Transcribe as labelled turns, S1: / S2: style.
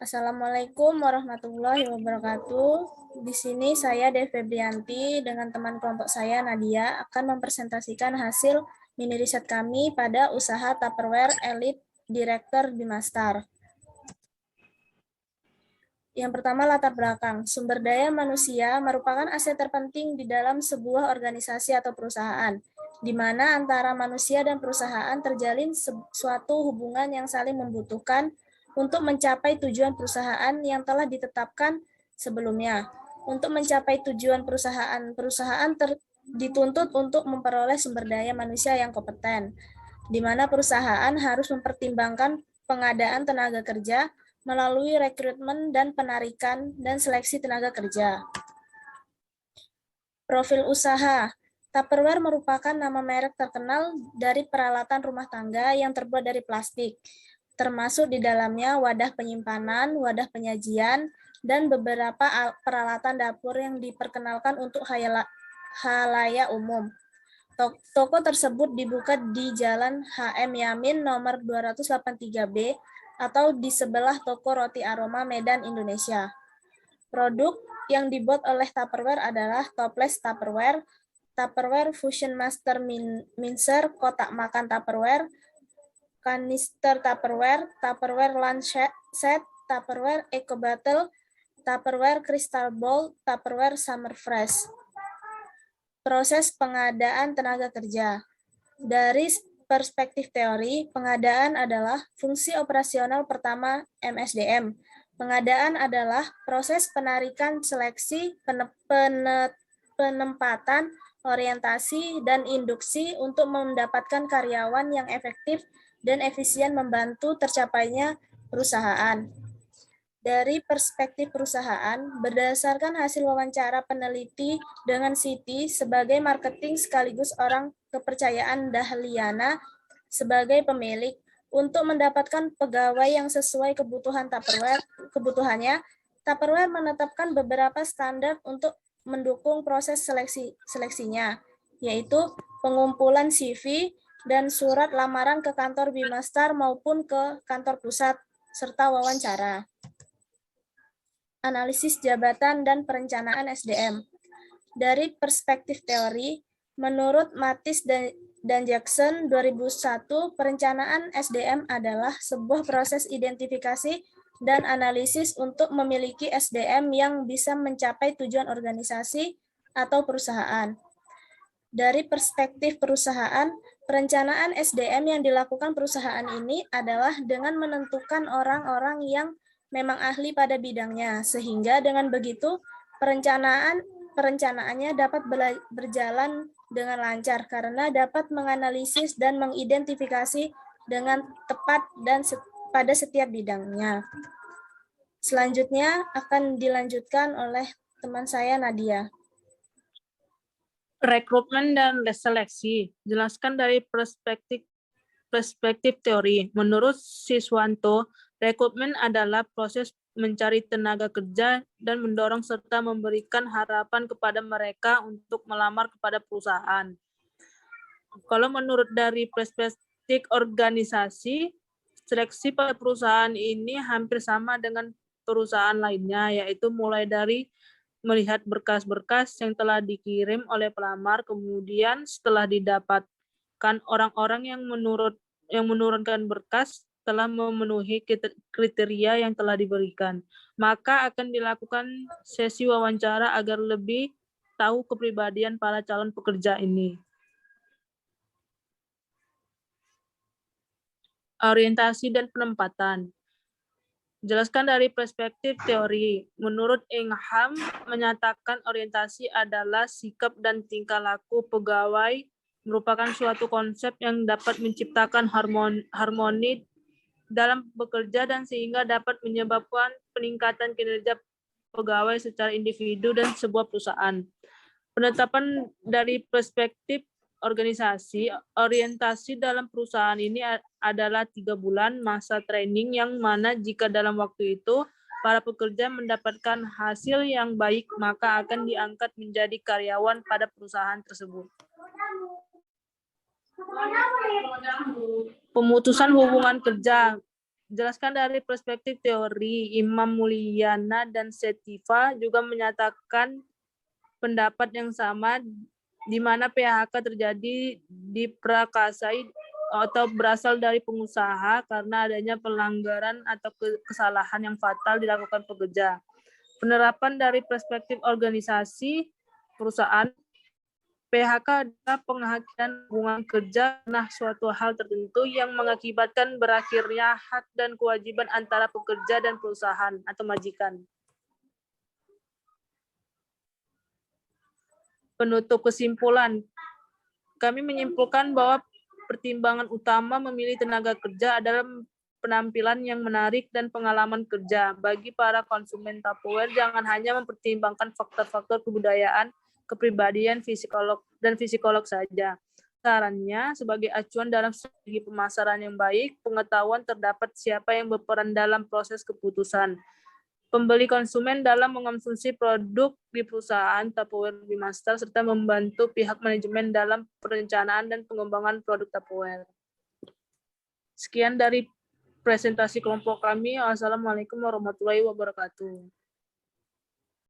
S1: Assalamualaikum warahmatullahi wabarakatuh. Di sini saya Dev Febrianti dengan teman kelompok saya Nadia akan mempresentasikan hasil mini riset kami pada usaha Tupperware Elite Director Bimastar. Yang pertama, latar belakang. Sumber daya manusia merupakan aset terpenting di dalam sebuah organisasi atau perusahaan, di mana antara manusia dan perusahaan terjalin suatu hubungan yang saling membutuhkan untuk mencapai tujuan perusahaan yang telah ditetapkan sebelumnya. Untuk mencapai tujuan perusahaan dituntut untuk memperoleh sumber daya manusia yang kompeten, di mana perusahaan harus mempertimbangkan pengadaan tenaga kerja melalui rekrutmen dan penarikan dan seleksi tenaga kerja. Profil usaha. Tupperware merupakan nama merek terkenal dari peralatan rumah tangga yang terbuat dari plastik, termasuk di dalamnya wadah penyimpanan, wadah penyajian, dan beberapa peralatan dapur yang diperkenalkan untuk halayak umum. Toko tersebut dibuka di Jalan HM Yamin nomor 283B atau di sebelah toko Roti Aroma Medan, Indonesia. Produk yang dibuat oleh Tupperware adalah toples Tupperware, Tupperware Fusion Master Mincer, kotak makan Tupperware, kanister Tupperware, Tupperware Lunch Set, Tupperware Eco Bottle, Tupperware Crystal Bowl, Tupperware Summer Fresh. Proses pengadaan tenaga kerja. Dari perspektif teori, pengadaan adalah fungsi operasional pertama MSDM. Pengadaan adalah proses penarikan, seleksi, penempatan, orientasi, dan induksi untuk mendapatkan karyawan yang efektif dan efisien membantu tercapainya perusahaan. Dari perspektif perusahaan, berdasarkan hasil wawancara peneliti dengan Siti sebagai marketing sekaligus orang kepercayaan Dahliana sebagai pemilik, untuk mendapatkan pegawai yang sesuai kebutuhannya, Tupperware menetapkan beberapa standar untuk mendukung proses seleksinya, yaitu pengumpulan CV dan surat lamaran ke kantor Bimastar maupun ke kantor pusat, serta wawancara. Analisis jabatan dan perencanaan SDM. Dari perspektif teori, menurut Matis dan Jackson 2001, perencanaan SDM adalah sebuah proses identifikasi dan analisis untuk memiliki SDM yang bisa mencapai tujuan organisasi atau perusahaan. Dari perspektif perusahaan, perencanaan SDM yang dilakukan perusahaan ini adalah dengan menentukan orang-orang yang memang ahli pada bidangnya, sehingga dengan begitu perencanaannya dapat berjalan dengan lancar karena dapat menganalisis dan mengidentifikasi dengan tepat dan pada setiap bidangnya. Selanjutnya akan dilanjutkan oleh teman saya Nadia.
S2: Rekrutmen dan seleksi. Jelaskan dari perspektif teori. Menurut Siswanto, rekrutmen adalah proses mencari tenaga kerja dan mendorong serta memberikan harapan kepada mereka untuk melamar kepada perusahaan. Kalau menurut dari perspektif organisasi, seleksi pada perusahaan ini hampir sama dengan perusahaan lainnya, yaitu mulai dari melihat berkas-berkas yang telah dikirim oleh pelamar, kemudian setelah didapatkan orang-orang yang menurunkan berkas telah memenuhi kriteria yang telah diberikan, maka akan dilakukan sesi wawancara agar lebih tahu kepribadian para calon pekerja ini. Orientasi dan penempatan. Jelaskan dari perspektif teori. Menurut Ingham, menyatakan orientasi adalah sikap dan tingkah laku pegawai merupakan suatu konsep yang dapat menciptakan harmoni dalam bekerja dan sehingga dapat menyebabkan peningkatan kinerja pegawai secara individu dan sebuah perusahaan. Penetapan dari perspektif organisasi, orientasi dalam perusahaan ini adalah 3 bulan masa training yang mana jika dalam waktu itu para pekerja mendapatkan hasil yang baik, maka akan diangkat menjadi karyawan pada perusahaan tersebut. Pemutusan hubungan kerja. Jelaskan dari perspektif teori, Imam Mulyana dan Setiva juga menyatakan pendapat yang sama di mana PHK terjadi diprakasai atau berasal dari pengusaha karena adanya pelanggaran atau kesalahan yang fatal dilakukan pekerja. Penerapan dari perspektif organisasi perusahaan, PHK adalah penghakiman hubungan kerja karena suatu hal tertentu yang mengakibatkan berakhirnya hak dan kewajiban antara pekerja dan perusahaan atau majikan. Penutup kesimpulan, kami menyimpulkan bahwa pertimbangan utama memilih tenaga kerja adalah penampilan yang menarik dan pengalaman kerja. Bagi para konsumen Tupperware, jangan hanya mempertimbangkan faktor-faktor kebudayaan, kepribadian, psikolog saja. Sarannya, sebagai acuan dalam strategi pemasaran yang baik, pengetahuan terdapat siapa yang berperan dalam proses keputusan. Pembeli konsumen dalam mengonsumsi produk di perusahaan Tupperware Master serta membantu pihak manajemen dalam perencanaan dan pengembangan produk Tupperware. Sekian dari presentasi kelompok kami. Wassalamualaikum warahmatullahi wabarakatuh.